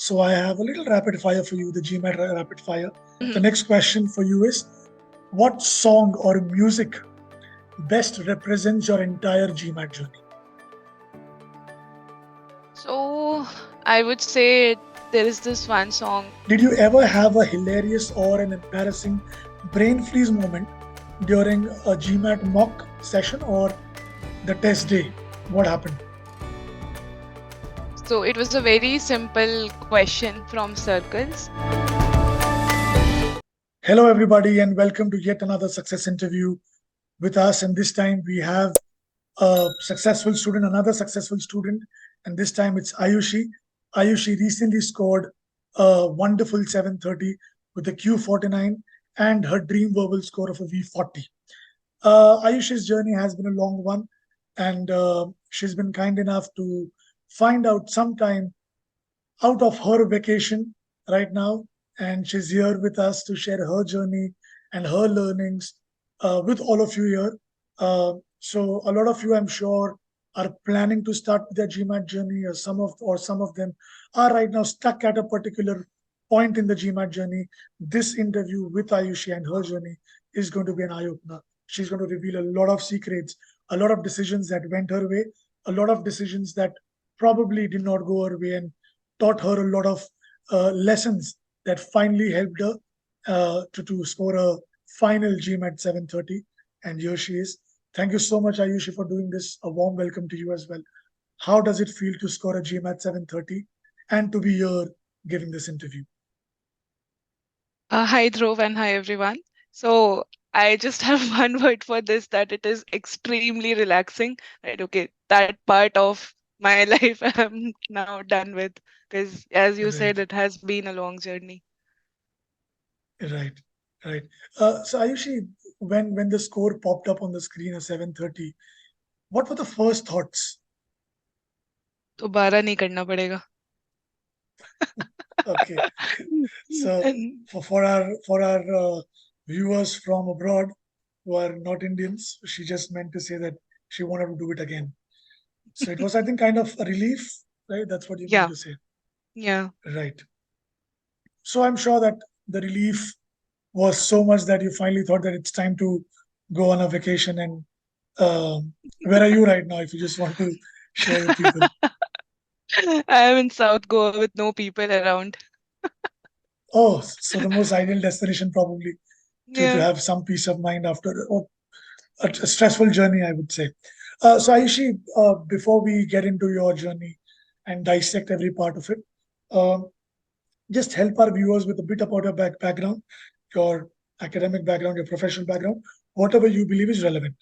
So I have a little rapid fire for you, the GMAT rapid fire. The Mhm. next question for you is, what song or music best represents your entire GMAT journey? So I would say there is this one song. Did you ever have a hilarious or an embarrassing brain freeze moment during a GMAT mock session or the test day? What happened? So it was a very simple question from Circles. Hello, everybody, and welcome to yet another success interview with us. And this time we have a successful student, another successful student, and this time it's Ayushi. Ayushi recently scored a wonderful 730 with a Q49 and her dream verbal score of a V40. Ayushi's journey has been a long one, and she's been kind enough to find out some time out of her vacation right now, and she's here with us to share her journey and her learnings with all of you here. So a lot of you, I'm sure, are planning to start their GMAT journey, or some of them are right now stuck at a particular point in the GMAT journey. This interview with Ayushi and her journey is going to be an eye opener. She's going to reveal a lot of secrets, a lot of decisions that went her way, a lot of decisions that probably did not go her way, and taught her a lot of lessons that finally helped her to score a final GMAT 730. And here she is. Thank you so much, Ayushi, for doing this. A warm welcome to you as well. How does it feel to score a GMAT 730 and to be here giving this interview? Hi Dhruv and hi everyone. So I just have one word for this, that it is extremely relaxing. Right, okay, that part of my life I'm now done with, because as you Right, said, it has been a long journey. right, right. So Ayushi, when the score popped up on the screen at 730, what were the first thoughts? दोबारा नहीं करना पड़ेगा. Okay, so And for our viewers from abroad who are not Indians, she just meant to say that she wanted to do it again. So it was, I think, kind of a relief, right? That's what you meant yeah, to say, yeah. right? So I'm sure that the relief was so much that you finally thought that it's time to go on a vacation. And where are you right now? If you just want to share with people. I'm in South Goa with no people around. Oh, so the most ideal destination probably to Yeah. have some peace of mind after a stressful journey, I would say. So Ayushi, before we get into your journey and dissect every part of it, um, just help our viewers with a bit about your background, your academic background, your professional background, whatever you believe is relevant.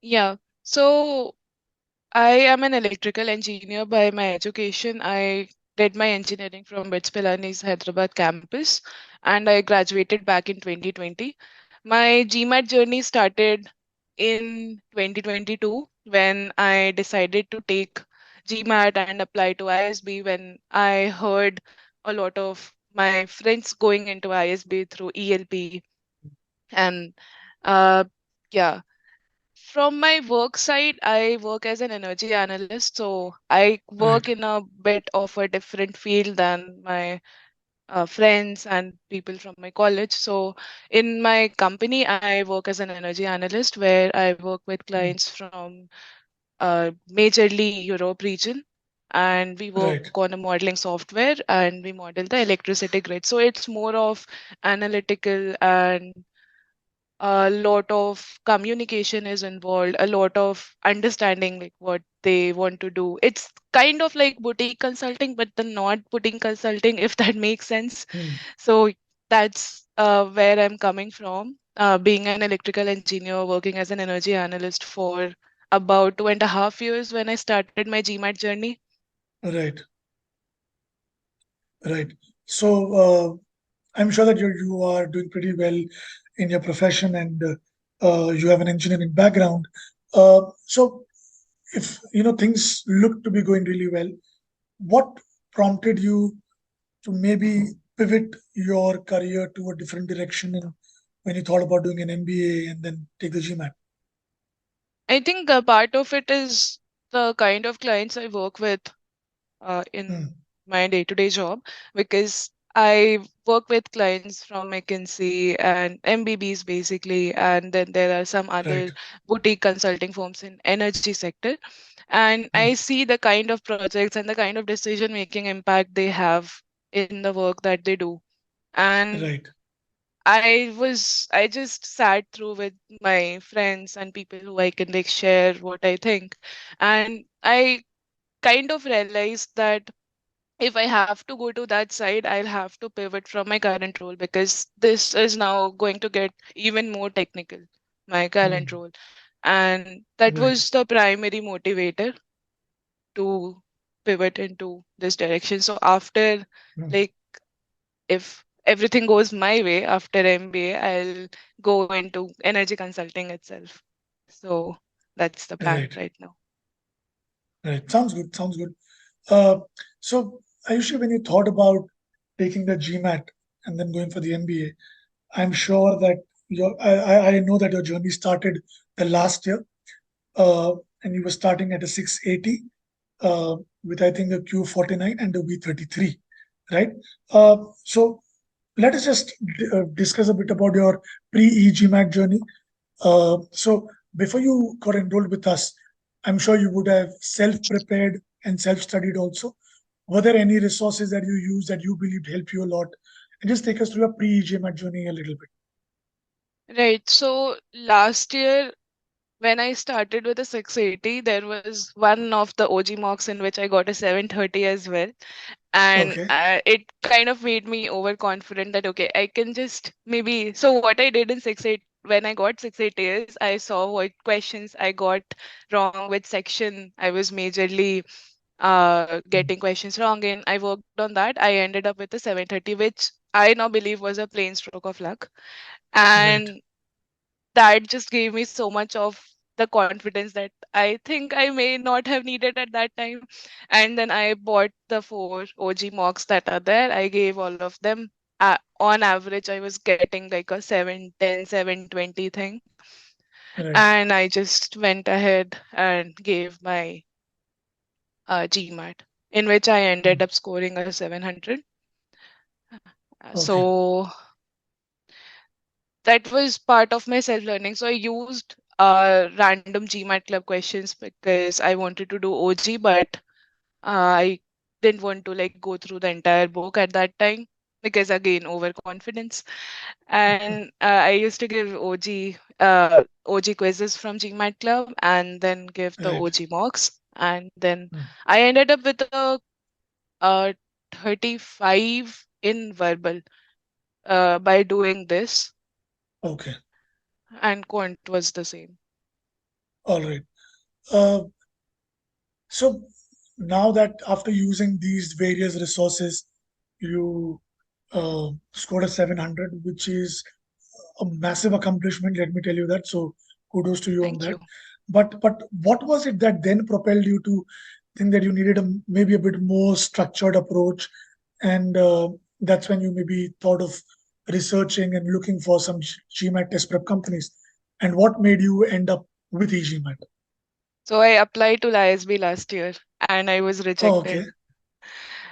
Yeah. So I am an electrical engineer by my education. I did my engineering from BITS Pilani's Hyderabad campus, and I graduated back in 2020. My GMAT journey started in 2022 when I decided to take GMAT and apply to ISB, when I heard a lot of my friends going into ISB through ELP. And uh, yeah, from my work side, I work as an energy analyst. So I Right, work in a bit of a different field than my friends and people from my college. So in my company, I work as an energy analyst where I work with mm, clients from majorly Europe region. And we work right, on a modeling software and we model the electricity grid. So it's more of analytical, and a lot of communication is involved, a lot of understanding like what they want to do. It's kind of like boutique consulting, but the not boutique consulting, if that makes sense. mm, So that's where I'm coming from. Being an electrical engineer, working as an energy analyst for about 2.5 years when I started my GMAT journey. right, right. So I'm sure that you are doing pretty well in your profession, and you have an engineering background. So if things look to be going really well, what prompted you to maybe pivot your career to a different direction, and when you thought about doing an MBA and then take the GMAT? I think a part of it is the kind of clients I work with in Hmm. my day-to-day job, because I work with clients from McKinsey and MBBs basically, and then there are some Right. other boutique consulting firms in energy sector. And Mm. I see the kind of projects and the kind of decision-making impact they have in the work that they do. And Right. I just sat through with my friends and people who I can like share what I think. And I kind of realized that if I have to go to that side, I'll have to pivot from my current role, because this is now going to get even more technical, my current Mm. role. And that Right. was the primary motivator to pivot into this direction. So after, Mm. like, if everything goes my way after MBA, I'll go into energy consulting itself. So that's the plan Right. right now. Right. Sounds good. Sounds good. Uh, so, Ayushi, when you thought about taking the GMAT and then going for the MBA, I'm sure that I know that your journey started the last year, uh, and you were starting at a 680 with, I think, a Q49 and a V33, right? So let us just discuss a bit about your pre-e-GMAT journey. So before you got enrolled with us, I'm sure you would have self-prepared and self-studied also. Were there any resources that you used that you believed helped you a lot? And just take us through your pre-GMAT journey a little bit. Right. So last year, when I started with a 680, there was one of the OG mocks in which I got a 730 as well. And Okay. it kind of made me overconfident that, okay, I can just maybe. So, what I did in 680, when I got 680 is I saw what questions I got wrong, which section I was majorly Mm. getting questions wrong in. I worked on that. I ended up with a 730, which I now believe was a plain stroke of luck. Right. And that just gave me so much of the confidence that I think I may not have needed at that time. And then I bought the four OG mocks that are there. I gave all of them. On average, I was getting like a 710, 720 thing. Right. And I just went ahead and gave my GMAT, in which I ended Mm. up scoring a 700. Okay. So that was part of my self learning. So I used random GMAT club questions because I wanted to do OG, but I didn't want to like go through the entire book at that time, because again, overconfidence. And I used to give OG quizzes from GMAT club and then give the Right. OG mocks. And then Mm. I ended up with a 35 in verbal by doing this, Okay. and quant was the same. All right. Uh, so now that after using these various resources, you scored a 700, which is a massive accomplishment. Let me tell you that. So kudos to you on Thank that. you. But what was it that then propelled you to think that you needed a maybe a bit more structured approach, and that's when you maybe thought of researching and looking for some GMAT test prep companies. And what made you end up with eGMAT? So I applied to ISB last year and I was Oh, okay. rejected.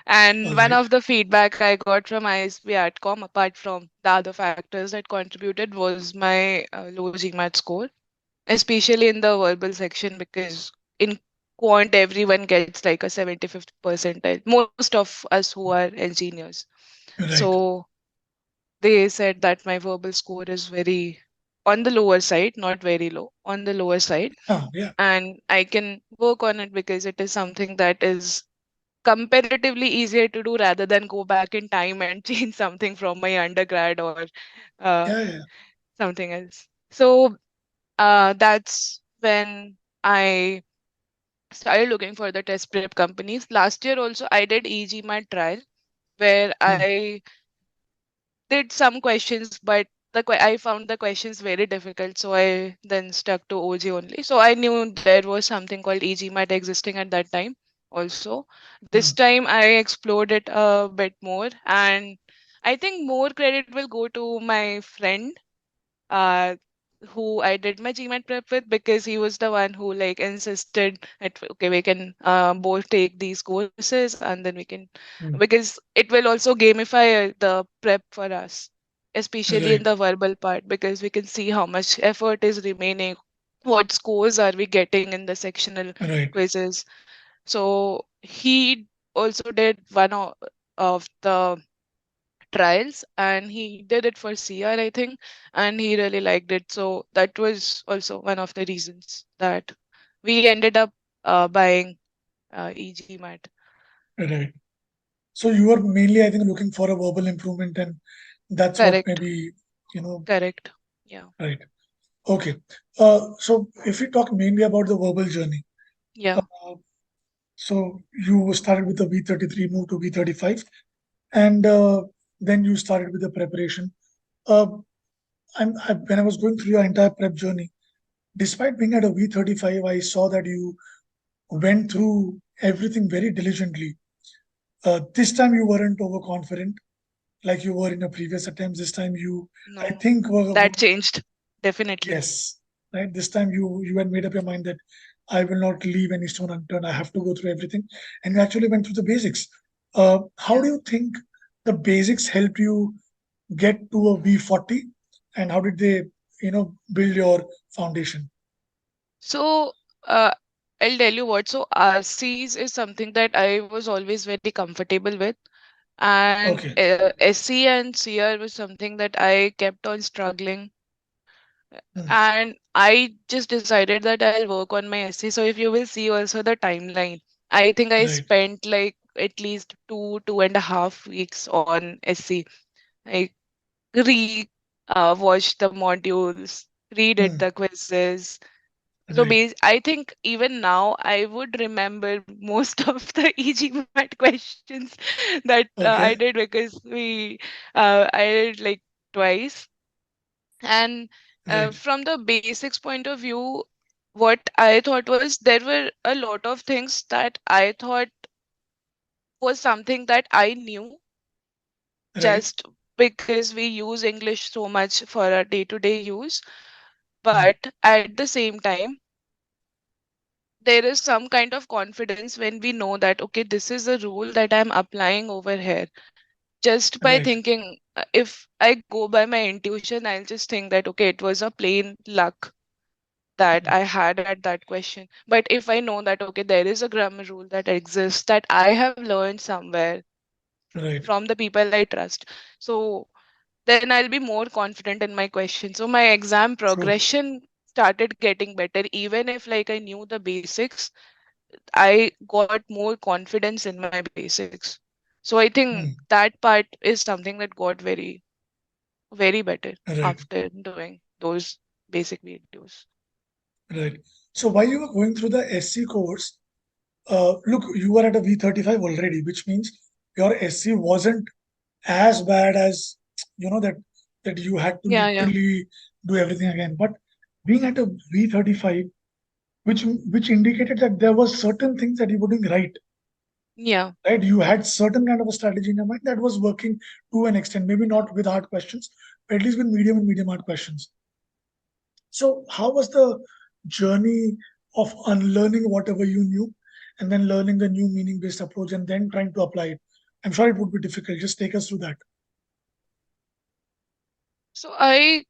And All one right. of the feedback I got from ISB Atcom, apart from the other factors that contributed, was my low GMAT score, especially in the verbal section, because in quant everyone gets like a 75th percentile, most of us who are engineers. Right. So they said that my verbal score is very on the lower side, not very low, on the lower side. Ah, yeah. And I can work on it because it is something that is comparatively easier to do rather than go back in time and change something from my undergrad or uh, Yeah, yeah. something else. So that's when I started looking for the test prep companies. Last year also I did e-GMAT trial, where Hmm. I did some questions, but I found the questions very difficult, so I then stuck to OG only. So I knew there was something called e-GMAT existing at that time also. Hmm. This time I explored it a bit more, and I think more credit will go to my friend. Uh, who I did my GMAT prep with, because he was the one who like insisted that okay, we can both take these courses and then we can, Mm. because it will also gamify the prep for us, especially in Right, the verbal part, because we can see how much effort is remaining, what scores are we getting in the sectional right, quizzes. So he also did one of the trials, and he did it for CR, I think, and he really liked it. So that was also one of the reasons that we ended up buying e-GMAT. right. So you are mainly, I think, looking for a verbal improvement, and that's what Correct, maybe, you know, correct. Yeah, right. Okay. So if we talk mainly about the verbal journey, yeah. uh, so you started with the V33, moved to V35, and then you started with the preparation. Uh, when I was going through your entire prep journey, despite being at a V35, I saw that you went through everything very diligently. This time you weren't overconfident like you were in the previous attempts. This time you, I No, think, that changed, definitely. yes, right. This time you had made up your mind that I will not leave any stone unturned. I have to go through everything, and you actually went through the basics. How Yeah. do you think the basics helped you get to a V40, and how did they, build your foundation? So uh, I'll tell you what. So RCs is something that I was always very comfortable with, and Okay. SC and CR was something that I kept on struggling, Hmm. and I just decided that I'll work on my essay. So if you will see also the timeline, I think I Right. spent like at least 2.5 weeks on essay. I watched the modules, redid Hmm. the quizzes. So Right. I think even now I would remember most of the e-GMAT questions that I Okay. did, because I did like twice. And Right. from the basics point of view, what I thought was there were a lot of things that I thought was something that I knew Right. just because we use English so much for our day-to-day use. Hmm. But at the same time, there is some kind of confidence when we know that, okay, this is a rule that I'm applying over here. Just by Right. thinking, if I go by my intuition, I'll just think that, okay, it was a plain luck that Hmm. I had at that question. But if I know that, okay, there is a grammar rule that exists that I have learned somewhere Right. from the people I trust, so then I'll be more confident in my question. So my exam True. progression started getting better. Even if like I knew the basics, I got more confidence in my basics. So I think Hmm. that part is something that got very, very better Right. after doing those basic videos. Right. So while you were going through the SC course, look, you were at a V35 already, which means your SC wasn't as bad as that you had to Yeah, yeah, literally do everything again. But being at a V35, which indicated that there was certain things that you were doing right, yeah. right? You had certain kind of a strategy in your mind that was working to an extent, maybe not with hard questions, but at least with medium and medium hard questions. So, how was the journey of unlearning whatever you knew and then learning the new meaning based approach and then trying to apply it? I'm sure it would be difficult. Just take us through that. So I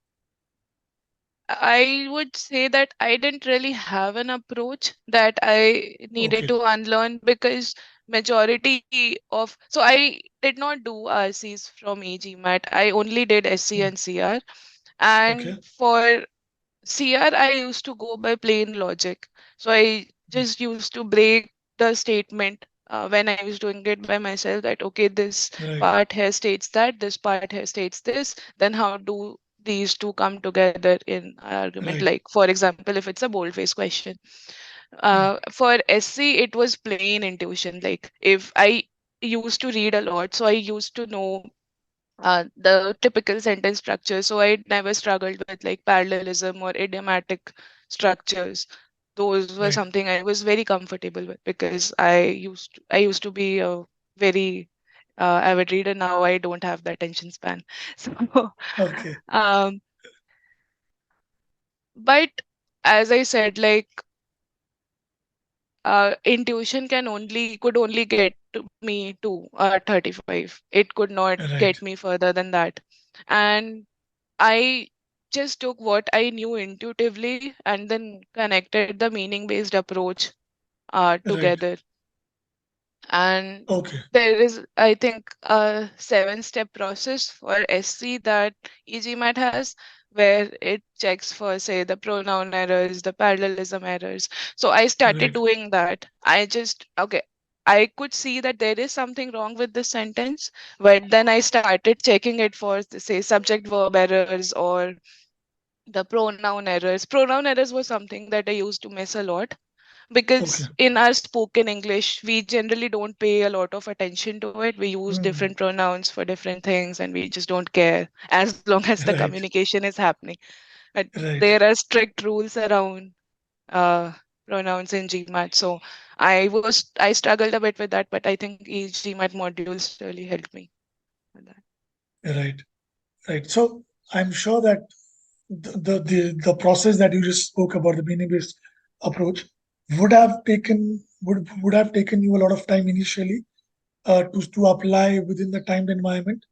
would say that I didn't really have an approach that I needed Okay. to unlearn, because majority of, so I did not do RCs from e-GMAT. I only did SC Hmm. and CR. And Okay. for CR, I used to go by plain logic. So I Hmm. just used to break the statement when I was doing it by myself, that, okay, this Right. part here states that, this part here states this, then how do these two come together in an argument? Right. Like, for example, if it's a boldface question. Hmm. For SC, it was plain intuition. Like, if I used to read a lot, so I used to know the typical sentence structure. So I never struggled with like parallelism or idiomatic structures. Those were Right. something I was very comfortable with, because I used to be a very avid reader. Now I don't have the attention span. So Okay. um, But as I said, like intuition could only get me to 35. It could not get Right. me further than that. And I just took what I knew intuitively and then connected the meaning based approach Right. together. And Okay. there is, I think, a 7-step process for SC that e-GMAT has, where it checks for, say, the pronoun errors, the parallelism errors. So I started Right. doing that. Okay, I could see that there is something wrong with this sentence, but then I started checking it for, say, subject verb errors or the pronoun errors. Pronoun errors was something that I used to miss a lot Okay. because in our spoken English, we generally don't pay a lot of attention to it. We use Hmm. different pronouns for different things and we just don't care as long as the Right. communication is happening. But Right. there are strict rules around uh, pronouns in GMAT. So I struggled a bit with that, but I think each GMAT modules really helped me with that. Right. Right. So I'm sure that the process that you just spoke about, the meaning based approach, would have taken you a lot of time initially to apply within the timed environment,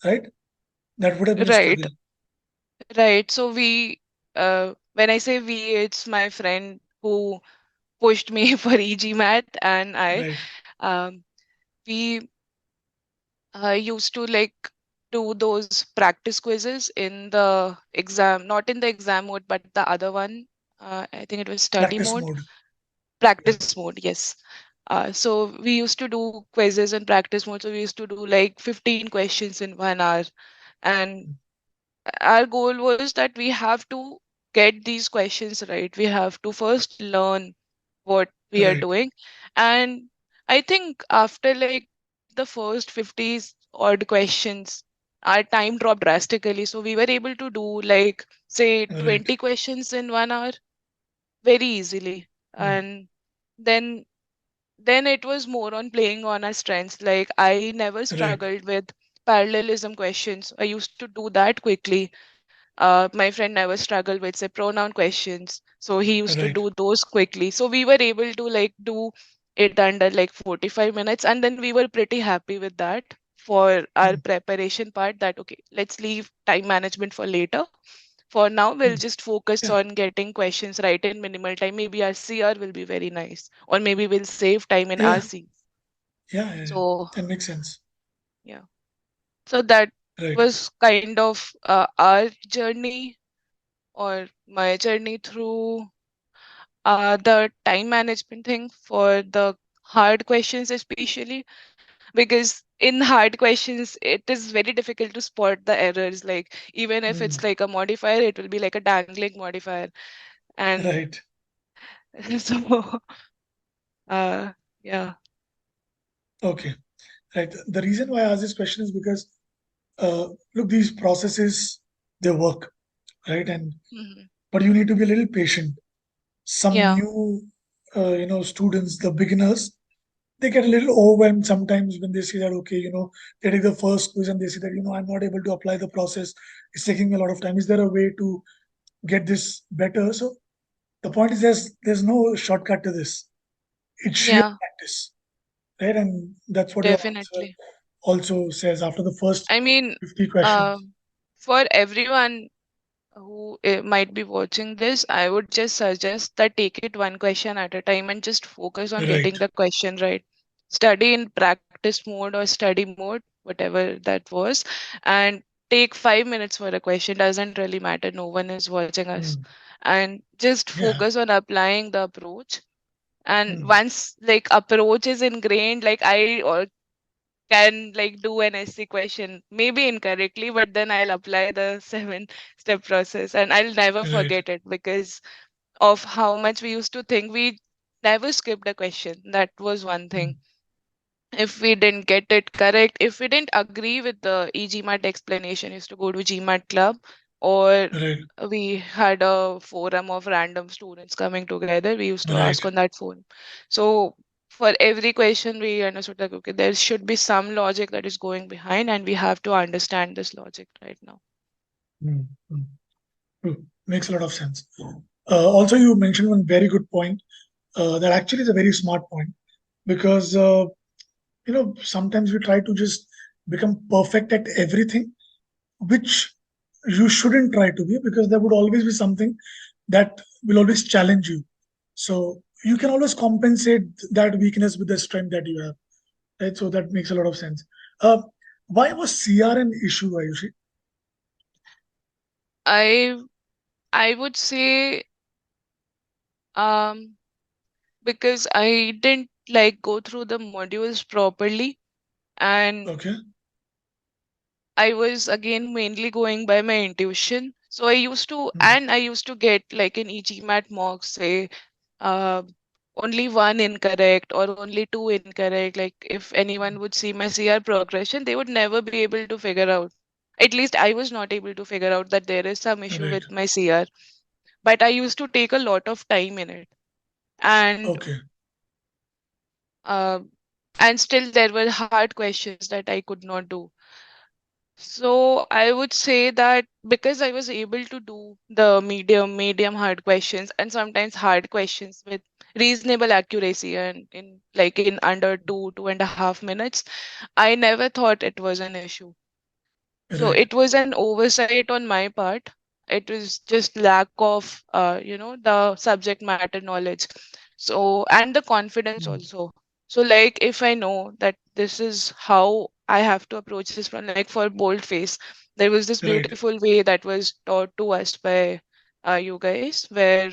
right? That would have been a Right, struggle. right. So when I say we, it's my friend who pushed me for e-GMAT, and Right. um, we used to like do those practice quizzes in the exam, not in the exam mode, but the other one. I think it was study Practice mode, mode. Yeah. practice mode, yes. So we used to do quizzes in practice mode. So we used to do like 15 questions in 1 hour. And our goal was that we have to get these questions right. We have to first learn what we are Right. doing. And I think after like the first 50 odd questions, our time dropped drastically. So we were able to do like, say, Right. 20 questions in 1 hour very easily. Mm. And then then it was more on playing on our strengths. Like I never Right. struggled with parallelism questions. I used to do that quickly. My friend never struggled with, say, pronoun questions. So he used to Right. do those quickly. So we were able to like do it under like 45 minutes. And then we were pretty happy with that for our Mm. preparation part that, okay, let's leave time management for later. For now, we'll Mm. just focus Yeah. on getting questions right in minimal time. Maybe our CR will be very nice, or maybe we'll save time in Yeah. RC. Yeah. Yeah. Yeah. So, That makes sense. yeah. So that Right. was kind of our journey or my journey through the time management thing for the hard questions, especially because in hard questions, it is very difficult to spot the errors. Like, even if it's Mm. like a modifier, it will be like a dangling modifier. And Right. so, uh, yeah. Okay. Right. The reason why I ask this question is because look, these processes they work, right? And Hmm. but you need to be a little patient. Some Yeah. new, students, the beginners, they get a little overwhelmed sometimes when they see that okay, they take the first quiz and they see that I'm not able to apply the process. It's taking me a lot of time. Is there a way to get this better? So the point is there's no shortcut to this. It's sheer Yeah, practice, right? And that's what your answer definitely. also says after the first I mean, 50 uh, questions. for everyone who might be watching this, I would just suggest that take it one question at a time and just focus on Right. getting the question right. Study in practice mode or study mode, whatever that was, and take 5 minutes for a question. Doesn't really matter. No one is watching us. Mm. And just Yeah. focus on applying the approach. And Mm. once like approach is ingrained, like I can like do an SC question, maybe incorrectly, but then I'll apply the 7-step process and I'll never Right. forget it because of how much we used to think we never skipped a question. That was one Mm. thing. If we didn't get it correct, if we didn't agree with the e-GMAT explanation, used to go to GMAT club, or Right. we had a forum of random students coming together. We used to Right. ask on that forum. So for every question, we understood that okay, there should be some logic that is going behind, and we have to understand this logic right now. Mm. Mm. True. Makes a lot of sense. Also, you mentioned one very good point. That actually is a very smart point because sometimes we try to just become perfect at everything, which you shouldn't try to be, because there would always be something that will always challenge you. So you can always compensate that weakness with the strength that you have, right? So that makes a lot of sense. Uh, why was CR an issue, Ayushi? I I would say um because I didn't like go through the modules properly, and Okay. I was again mainly going by my intuition. So Hmm. I used to get like an e-GMAT mock, say, uh, only one incorrect or only two incorrect. Like if anyone would see my CR progression, they would never be able to figure out. At least I was not able to figure out that there is some issue Right. with my CR. But I used to take a lot of time in it, and Okay. uh, and still there were hard questions that I could not do. So I would say that because I was able to do the medium hard questions and sometimes hard questions with reasonable accuracy and in under 2.5 minutes, I never thought it was an issue. So Right. it was an oversight on my part. It was just lack of, the subject matter knowledge. So, and the confidence Hmm. also. So, like, if I know that this is how I have to approach this from, like, for boldface, there was this Right. beautiful way that was taught to us by you guys, where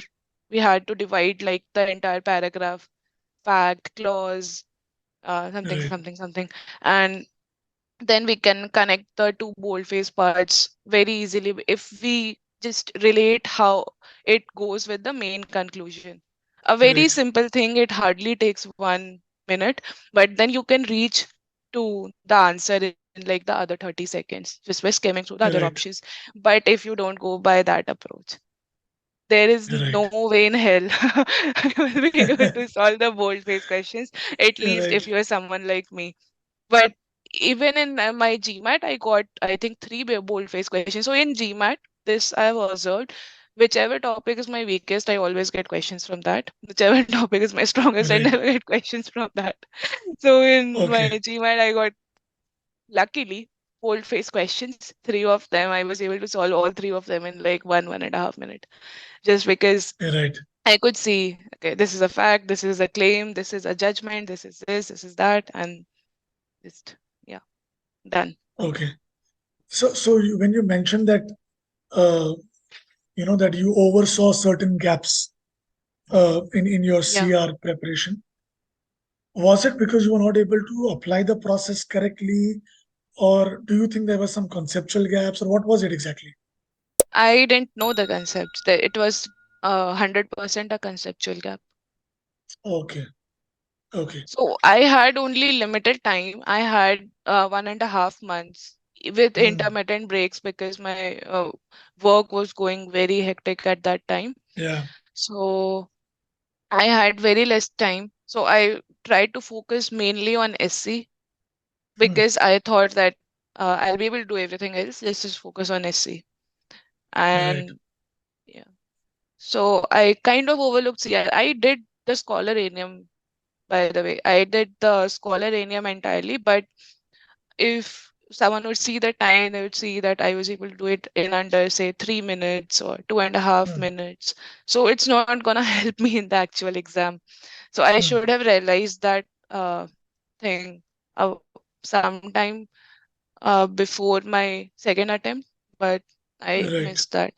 we had to divide, like, the entire paragraph, fact, clause, something, Right. something, something. And then we can connect the two boldface parts very easily if we just relate how it goes with the main conclusion. A very Right. simple thing, it hardly takes 1 minute, but then you can reach to the answer in like the other 30 seconds just by skimming through the other Right. options. But if you don't go by that approach, there is Right. no way in hell you will be able to solve the boldface questions, at least Right. if you are someone like me. But even in my GMAT, I got, I think, three boldface questions. So in GMAT, this I have observed, whichever topic is my weakest, I always get questions from that. Whichever topic is my strongest, I Right. never get questions from that. So in my Okay. GMAT, I got, luckily, boldface questions. Three of them, I was able to solve all three of them in like 1.5 minute, just because Right. I could see, okay, this is a fact, this is a claim, this is a judgment, this is that, and just, yeah, done. Okay. So when you mentioned that, uh, that you oversaw certain gaps in your Yeah. CR preparation, was it because you were not able to apply the process correctly, or do you think there were some conceptual gaps, or what was it exactly? I didn't know the concepts. That it was 100% a conceptual gap. Okay. Okay. So I had only limited time. I had 1.5 months with Hmm. intermittent breaks because my work was going very hectic at that time. Yeah. So I had very less time. So I tried to focus mainly on SC Hmm. because I thought that I'll be able to do everything else. Let's just focus on SC. Right. And yeah. So I kind of overlooked CR. I did the scholaranium, by the way. I did the scholaranium entirely, but if someone would see the time, they would see that I was able to do it in under, say, 3 minutes or two and a half Hmm. minutes. So it's not gonna help me in the actual exam. So I Hmm. should have realized that thing sometime before my second attempt, but I Right. missed that.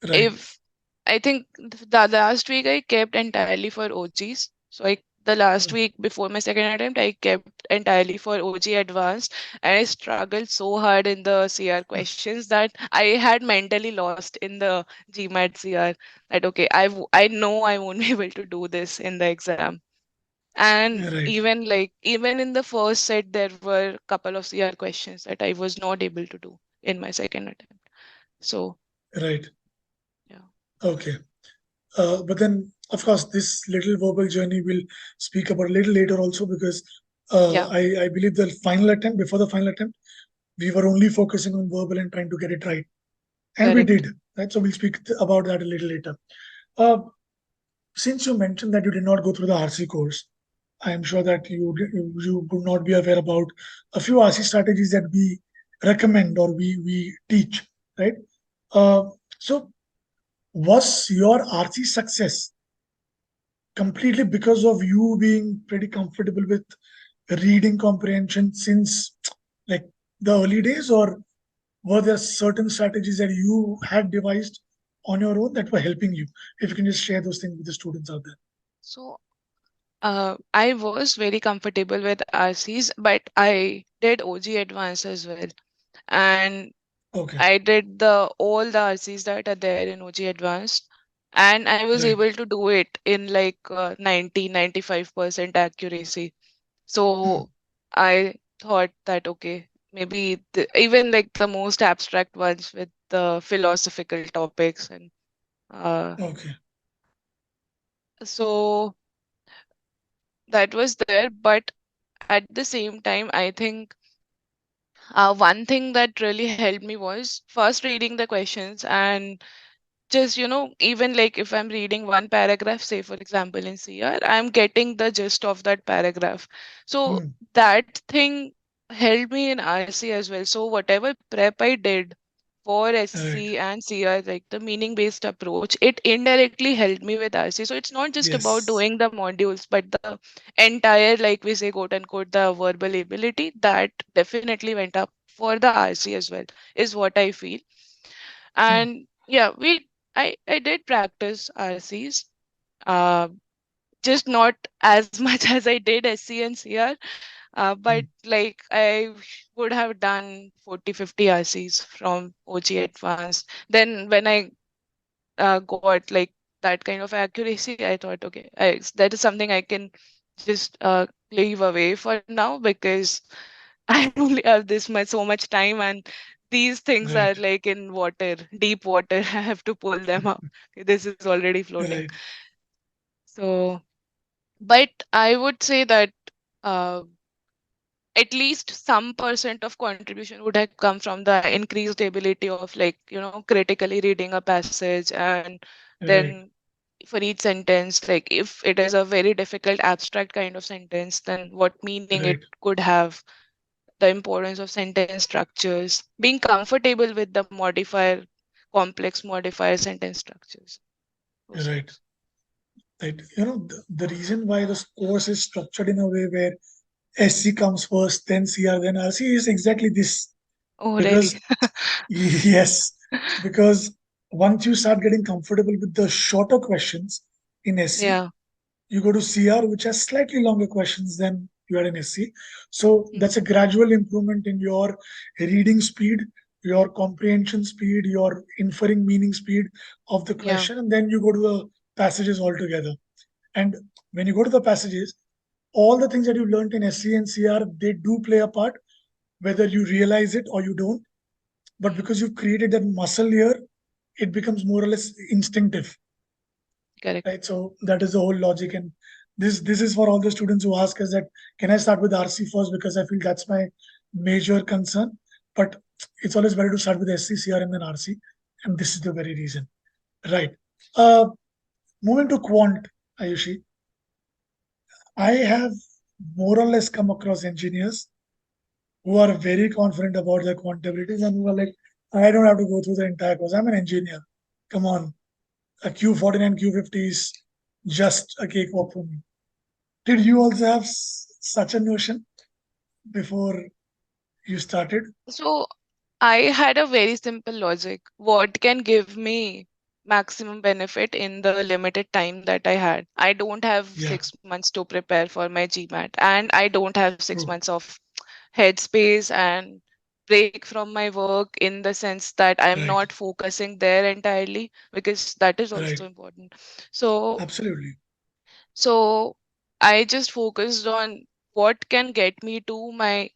Right. If I think the last week I kept entirely for OGs. So the last Hmm. week before my second attempt, I kept entirely for OG advanced, and I struggled so hard in the CR questions that I had mentally lost in the GMAT CR. That okay, I know I won't be able to do this in the exam. And Right. even in the first set, there were a couple of CR questions that I was not able to do in my second attempt. So Right. yeah. Okay. But then, of course, this little verbal journey we'll speak about a little later also, because Yeah. I believe the final attempt, before the final attempt, we were only focusing on verbal and trying to get it right. And we Correct. did, right? So we'll speak about that a little later. Uh, since you mentioned that you did not go through the RC course, I am sure that you would not be aware about a few RC strategies that we recommend or we teach, right? Uh, so was your RC success completely because of you being pretty comfortable with reading comprehension since like the early days, or were there certain strategies that you had devised on your own that were helping you? If you can just share those things with the students out there. So I was very comfortable with RCs, but I did OG Advanced as well. And Okay, I did the all the RCs that are there in OG Advanced, and I was right. able to do it in like 90-95% accuracy. Hmm. So I thought that okay, maybe even like the most abstract ones with the philosophical topics and uh, Okay, so that was there. But at the same time, I think one thing that really helped me was first reading the questions and just even like if I'm reading one paragraph, say for example in CR, I'm getting the gist of that paragraph. So hmm. that thing helped me in RC as well. So whatever prep I did for Right. SC and CR, like the meaning based approach, it indirectly helped me with RC. So it's not just about Yes. doing the modules, but the entire, like we say, quote unquote, the verbal ability that definitely went up for the RC as well, is what I feel. Hmm. And yeah, I did practice RCs, uh, just not as much as I did SC and CR. But Hmm. like I would have done 40, 50 RCs from OG Advanced. Then when I got like that kind of accuracy, I thought, okay, that is something I can just leave away for now, because I only have this much so much time, and these things are Right. like in water, deep water. I have to pull them up. This is already floating. Right. So, but I would say that uh, at least some percent of contribution would have come from the increased ability of, like, critically reading a passage, and Right. then for each sentence, like if it is a very difficult abstract kind of sentence, then what meaning it Right. could have, the importance of sentence structures, being comfortable with the modifier, complex modifier sentence structures, those Right. things. Right. The reason why this course is structured in a way where SC comes first, then CR, then RC is exactly this. Oh, really? Because, yes, because once you start getting comfortable with the shorter questions in SC, Yeah. you go to CR, which has slightly longer questions than you had in SC. So Mhm. that's a gradual improvement in your reading speed, your comprehension speed, your inferring meaning speed of the Yeah. question, and then you go to the passages altogether. And when you go to the passages, all the things that you learned in SC and CR, they do play a part, whether you realize it or you don't. But Mm. because you've created that muscle here, it becomes more or less instinctive, Correct. right? So that is the whole logic. And this is for all the students who ask us that, can I start with RC first, because I feel that's my major concern. But it's always better to start with SC, CR, and then RC, and this is the very reason, right? uh Moving to quant, Ayushi, I have more or less come across engineers who are very confident about their quant abilities and who are like, I don't have to go through the entire course, I'm an engineer, come on, a Q40 and Q50 is just a cakewalk for me. Did you also have such a notion before you started? So I had a very simple logic. What can give me maximum benefit in the limited time that I had? I don't have Yeah, 6 months to prepare for my GMAT, and I don't have six true. months of headspace and break from my work, in the sense that I'm Right, not focusing there entirely, because that is right. also important. So, Absolutely. so I just focused on what can get me to my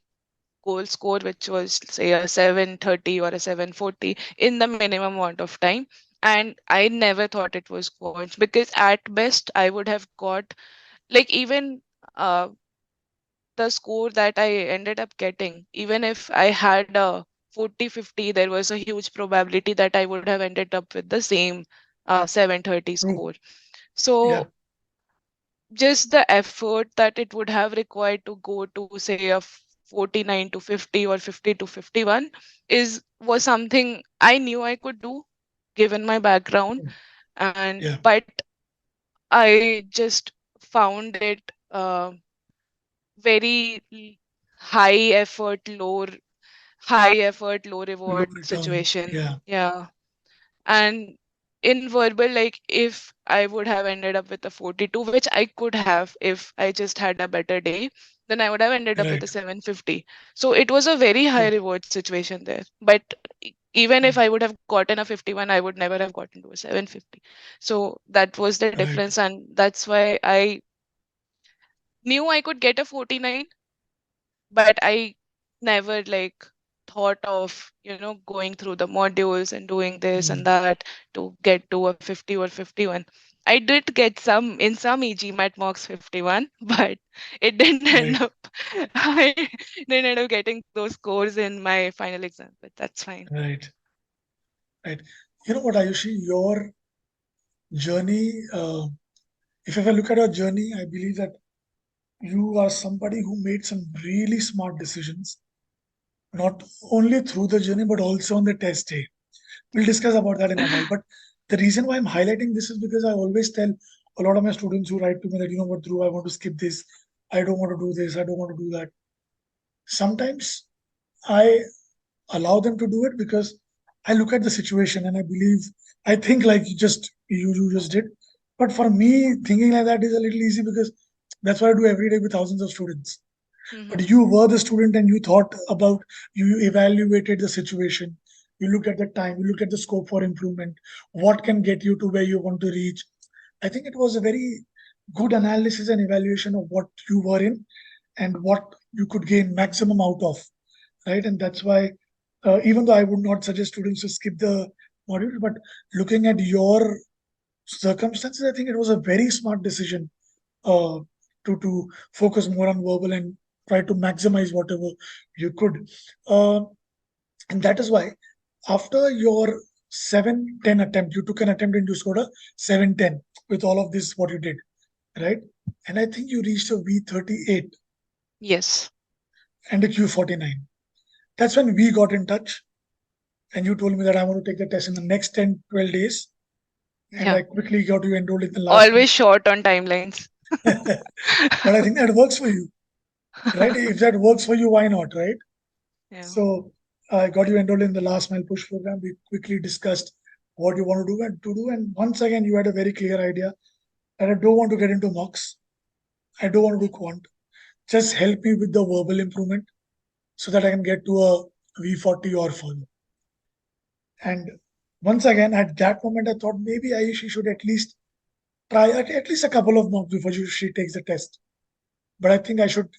goal score, which was say a 730 or a 740 in the minimum amount of time. And I never thought it was quant, because at best I would have got like even the score that I ended up getting, even if I had a 40-50, there was a huge probability that I would have ended up with the same 730 True. score. Yeah. So just the effort that it would have required to go to say a 49 to 50 or 50 to 51 was something I knew I could do given my background, and Yeah. but I just found it very high effort, low Lower reward down. situation. Yeah. Yeah. And in verbal, like if I would have ended up with a 42, which I could have if I just had a better day, then I would have ended up with a Right. 750. So it was a very high True. reward situation there. But even if Mm. I would have gotten a 51, I would never have gotten to a 750. So that was the Right. difference. And that's why I knew I could get a 49, but I never like thought of, going through the modules and doing this and Mm. that to get to a 50 or 51. I did get some e-GMAT mocks 51, but it didn't end Right. up, I didn't end up getting those scores in my final exam, but that's fine. Right. Right. You know what, Ayushi, your journey, if I look at your journey, I believe that you are somebody who made some really smart decisions, not only through the journey, but also on the test day. We'll discuss about that in a while. But the reason why I'm highlighting this is because I always tell a lot of my students who write to me that, you know what, Dhruv, I want to skip this. I don't want to do this. I don't want to do that. Sometimes I allow them to do it because I look at the situation and I believe, I think like you just did. But for me, thinking like that is a little easy because that's what I do every day with thousands of students. Hmm. But you were the student and you thought about, you evaluated the situation, you looked at the time, you looked at the scope for improvement, what can get you to where you want to reach. I think it was a very good analysis and evaluation of what you were in and what you could gain maximum out of, right? And that's why, even though I would not suggest students to skip the module, but looking at your circumstances, I think it was a very smart decision, uh, to focus more on verbal and try to maximize whatever you could. Uh, and that is why after your 710 attempt, you took an attempt and you scored a 710 with all of this, what you did, right? And I think you reached a V38 Yes. and a Q49. That's when we got in touch and you told me that I want to take the test in the next 10, 12 days. And Yeah. I quickly got you enrolled in the last Always month. short on timelines. But I think that works for you, right? If that works for you, why not, right? Yeah. So I got you enrolled in the last mile push program. We quickly discussed what you want to do and to do. And once again, you had a very clear idea that I don't want to get into mocks. I don't want to do quant. Just help me with the verbal improvement so that I can get to a V40 or further. And once again, at that moment, I thought maybe Ayushi should at least try at least a couple of mocks before she takes the test. But I think I should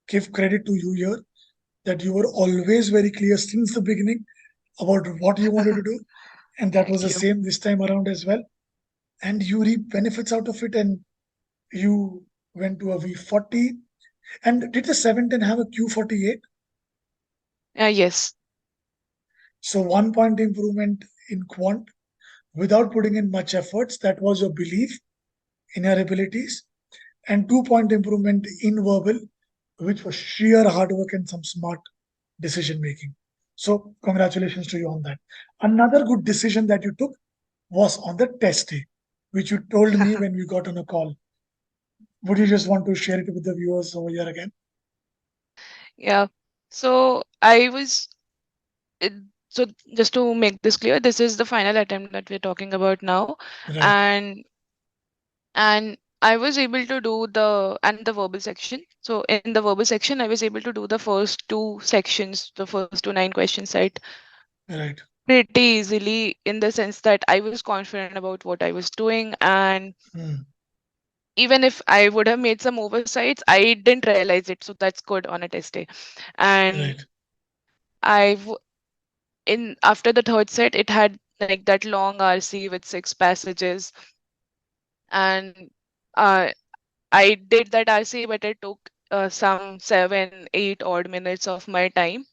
give credit to you here that you were always very clear since the beginning about what you wanted to do. And that was Thank the you. same this time around as well. And you reap benefits out of it. And you went to a V40. And did the 710 have a Q48? Yes. So 1 point improvement in quant without putting in much efforts. That was your belief in your abilities. And 2 point improvement in verbal, which was sheer hard work and some smart decision making. So, congratulations to you on that. Another good decision that you took was on the test day, which you told me when we got on a call. Would you just want to share it with the viewers over here again? Yeah. So I was it, so just to make this clear, this is the final attempt that we're talking about now, Right, and I was able to do the verbal section. So in the verbal section, I was able to do the first two sections, the first two 9 question set right. pretty easily, in the sense that I was confident about what I was doing, and Hmm, even if I would have made some oversights, I didn't realize it. So that's good on a test day. And right. I in after the third set, it had like that long RC with 6 passages, and uh, I did that RC, but it took some 7, 8 odd minutes of my time,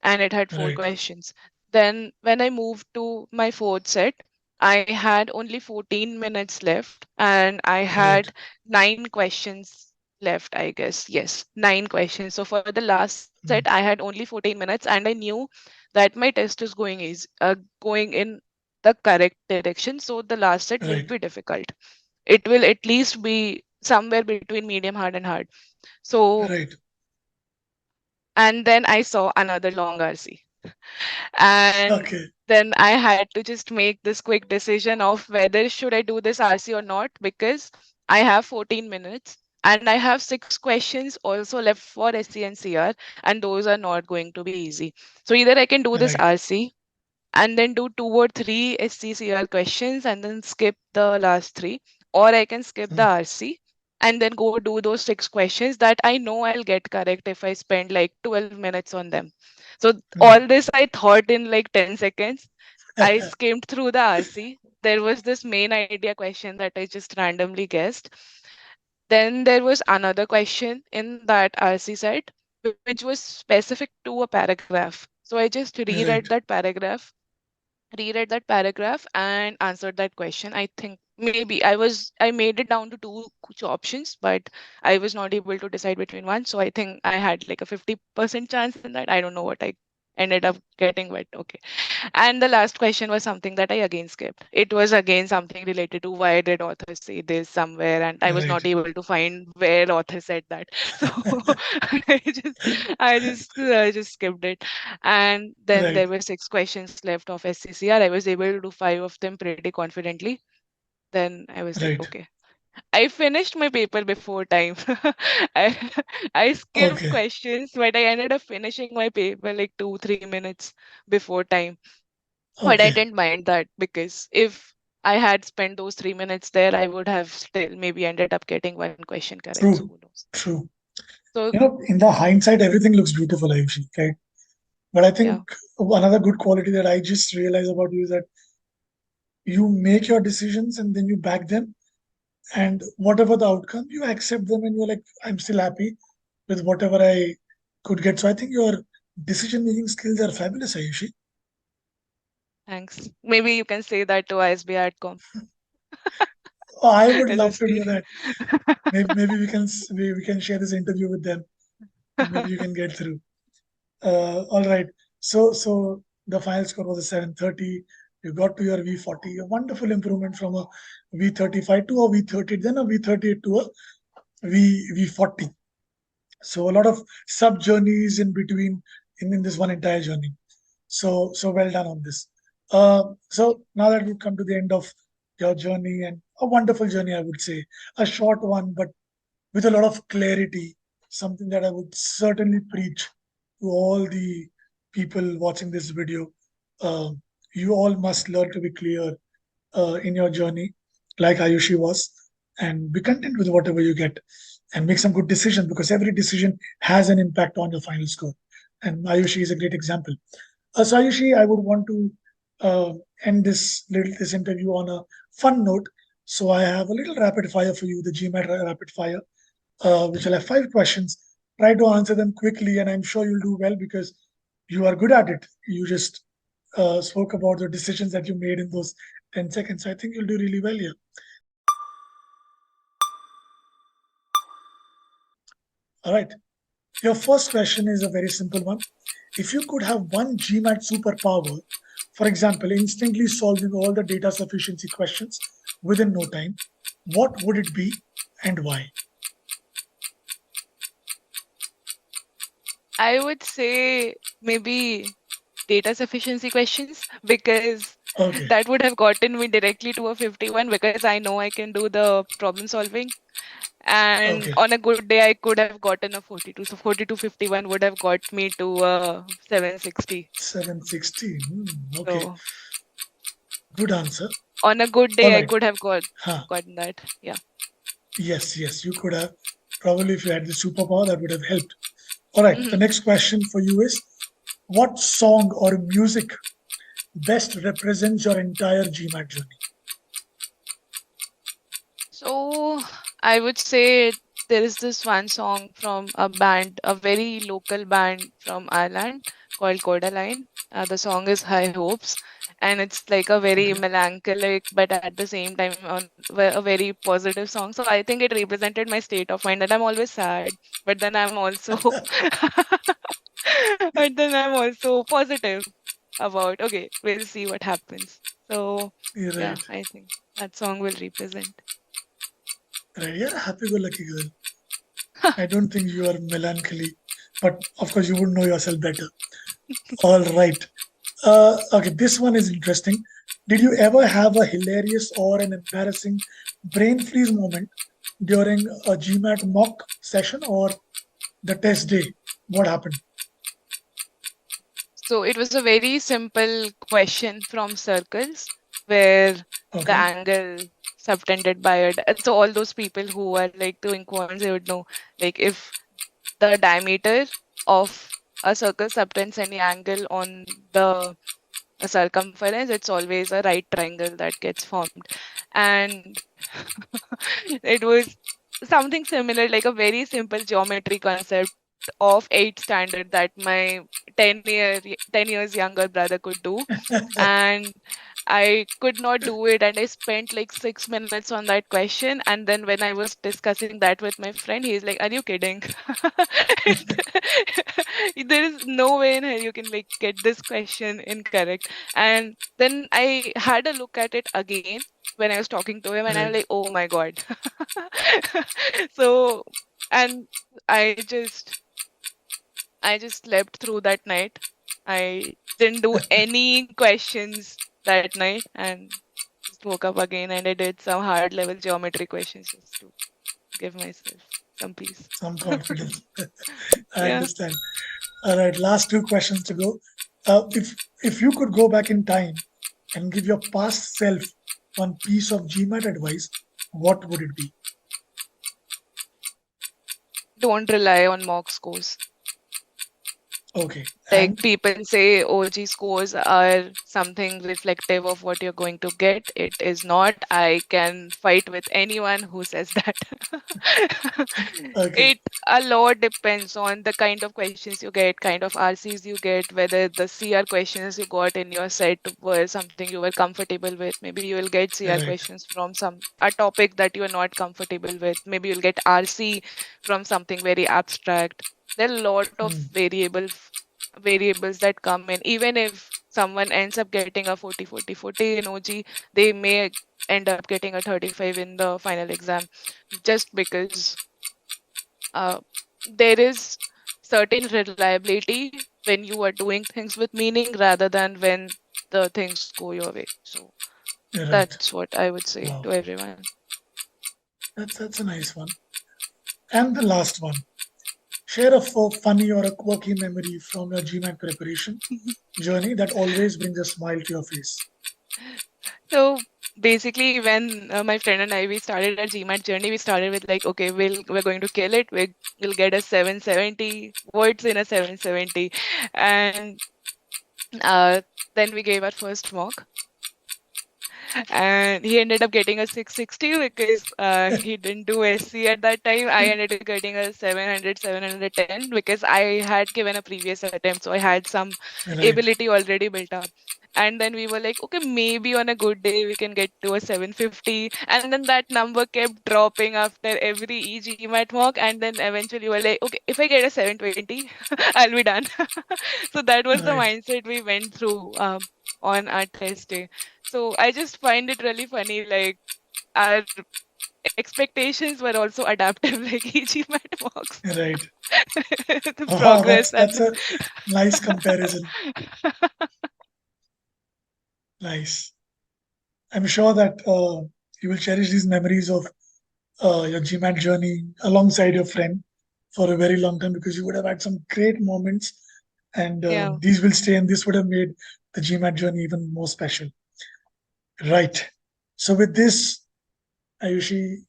and it had 4 Right. questions. Then when I moved to my fourth set, I had only 14 minutes left, and I Right. had 9 questions left, I guess. Yes, 9 questions. So for the last set, I had only 14 minutes, and I knew that my test is going in the correct direction. So the last set won't Right. be difficult. It will at least be somewhere between medium hard and hard. So, Right. and then I saw another long RC. And Okay. then I had to just make this quick decision of whether should I do this RC or not, because I have 14 minutes and I have 6 questions also left for SC and CR, and those are not going to be easy. So either I can do this Right. RC and then do 2 or 3 SCCR questions and then skip the last 3, or I can skip the Mm, RC and then go do those 6 questions that I know I'll get correct if I spend like 12 minutes on them. So mm. all this I thought in like 10 seconds. I skimmed through the RC. There was this main idea question that I just randomly guessed. Then there was another question in that RC set which was specific to a paragraph. So I just Right. reread that paragraph and answered that question. I think maybe I made it down to 2 options, but I was not able to decide between one. So I think I had like a 50% chance in that. I don't know what I ended up getting, but okay. And the last question was something that I again skipped. It was again something related to why did author say this somewhere, and I was Right. not able to find where author said that. So I just skipped it. And then Right. there were 6 questions left of SCCR. I was able to do 5 of them pretty confidently. Then I was like, Right. okay. I finished my paper before time. I I skipped Okay. questions, but I ended up finishing my paper like 2-3 minutes before time. But I Okay. didn't mind that, because if I had spent those 3 minutes there, I would have still maybe ended up getting one question correct. So True. who knows? True. So In the hindsight, everything looks beautiful, Ayushi, right? But I think yeah, another good quality that I just realized about you is that you make your decisions and then you back them, and whatever the outcome, you accept them, and you're like, I'm still happy with whatever I could get. So I think your decision making skills are fabulous, Ayushi. thanks. Maybe you can say that to ISB Adcom Oh, I would as a love to do student. that. Maybe we can share this interview with them, and maybe you can get through. All right. So the final score was a 730. You got to your V40, a wonderful improvement from a V35 to a V30, then a V38 to a V40. So a lot of sub journeys in between in this one entire journey. So well done on this. So now that we've come to the end of your journey, and a wonderful journey, I would say, a short one, but with a lot of clarity, something that I would certainly preach to all the people watching this video. Uh, you all must learn to be clear in your journey, like Ayushi was, and be content with whatever you get and make some good decisions, because every decision has an impact on your final score. And Ayushi is a great example. So Ayushi, I would want to uh, end this interview on a fun note. So I have a little rapid fire for you, the GMAT rapid fire, which will have 5 questions. Try to answer them quickly, and I'm sure you'll do well because you are good at it. You just spoke about the decisions that you made in those 10 seconds. So I think you'll do really well here. All right. Your first question is a very simple one. If you could have one GMAT superpower, for example, instantly solving all the data sufficiency questions within no time, what would it be and why? I would say maybe data sufficiency questions, because Okay. that would have gotten me directly to a 51, because I know I can do the problem solving. And Okay. on a good day, I could have gotten a 42. So 42 51 would have got me to 760. 760. Okay. So Good answer. on a good All day, I right. could have Huh. gotten that. Yeah. Yes, you could have. Probably if you had the superpower, that would have helped. All right. The Mhm. next question for you is, what song or music best represents your entire GMAT journey? So I would say there is this one song from a band, a very local band from Ireland called Codaline. The song is High Hopes, and it's like a very Okay. melancholic, but at the same time a very positive song. So I think it represented my state of mind that I'm always sad, but then I'm also, but then I'm also positive about, okay, we'll see what happens. So You're yeah, right. I think that song will represent. Right. You're a happy-go-lucky girl. I don't think you are melancholy, but of course you would know yourself better. All right. Okay, this one is interesting. Did you ever have a hilarious or an embarrassing brain freeze moment during a GMAT mock session or the test day? What happened? So it was a very simple question from circles where the Okay. angle subtended by it. So all those people who are like doing quants, they would know, like if the diameter of a circle subtends any angle on the circumference, it's always a right triangle that gets formed. And it was something similar, like a very simple geometry concept of 8th standard that my 10 years younger brother could do. And I could not do it, and I spent like 6 minutes on that question. And then when I was discussing that with my friend, he's like, "Are you kidding? There is no way in hell you can like get this question incorrect." And then I had a look at it again when I was talking to him, and I'm Right. like, "Oh my god!" So, and I just I just slept through that night. I didn't do any questions that night and just woke up again, and I did some hard level geometry questions just to give myself some peace. Some confidence. I Yeah. understand. All right, last two questions to go. If you could go back in time and give your past self one piece of GMAT advice, what would it be? Don't rely on mock scores. Okay, Like and people say OG scores are something reflective of what you're going to get. It is not. I can fight with anyone who says that. okay, It a lot depends on the kind of questions you get, kind of RCs you get, whether the CR questions you got in your set were something you were comfortable with. Maybe you will get CR right. questions from a topic that you are not comfortable with. Maybe you'll get RC from something very abstract. There are a lot of Hmm, variables that come in. Even if someone ends up getting a 40 40 40 in OG, they may end up getting a 35 in the final exam, just because uh, there is certain reliability when you are doing things with meaning rather than when the things go your way. So right. that's what I would say Wow, to everyone. that's a nice one. And the last one. Share a funny or a quirky memory from your GMAT preparation journey that always brings a smile to your face. So basically, when my friend and I we started our GMAT journey, we started with like, okay, we're going to kill it. We'll get a 770 words in a 770, and uh, then we gave our first mock, and he ended up getting a 660 because he didn't do SC at that time. I ended up getting a 700, 710 because I had given a previous attempt, so I had some Right, ability already built up. And then we were like, okay, maybe on a good day we can get to a 750. And then that number kept dropping after every e-GMAT mock. And then eventually we were like, okay, if I get a 720, I'll be done. So that was the right, mindset we went through on our test day. So I just find it really funny, like our expectations were also adaptive, like e-GMAT mocks, right. the Wow, progress that's and a nice comparison. Nice. I'm sure that you will cherish these memories of your GMAT journey alongside your friend for a very long time because you would have had some great moments, and yeah. these will stay, and this would have made the GMAT journey even more special. Right. So with this, Ayushi,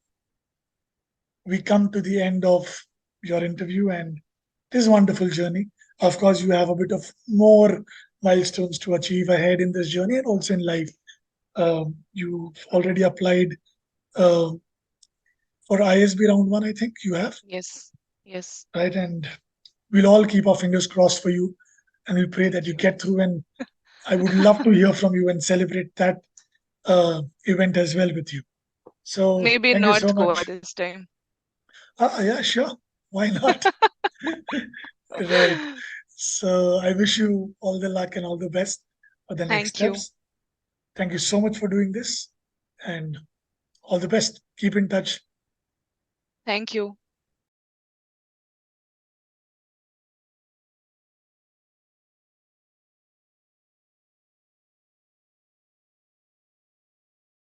we come to the end of your interview and this wonderful journey. Of course, you have a bit of more milestones to achieve ahead in this journey and also in life. You've already applied uh, for ISB round 1, I think you have, Yes. Yes. right? And we'll all keep our fingers crossed for you, and we'll pray that Thank you you. get through. And I would love to hear from you and celebrate that event as well with you. So Maybe thank you so not Goa much. this time. Yeah, sure. Why not? Right. So I wish you all the luck and all the best for the next Thank you. steps. Thank you so much for doing this, and all the best. Keep in touch. Thank you.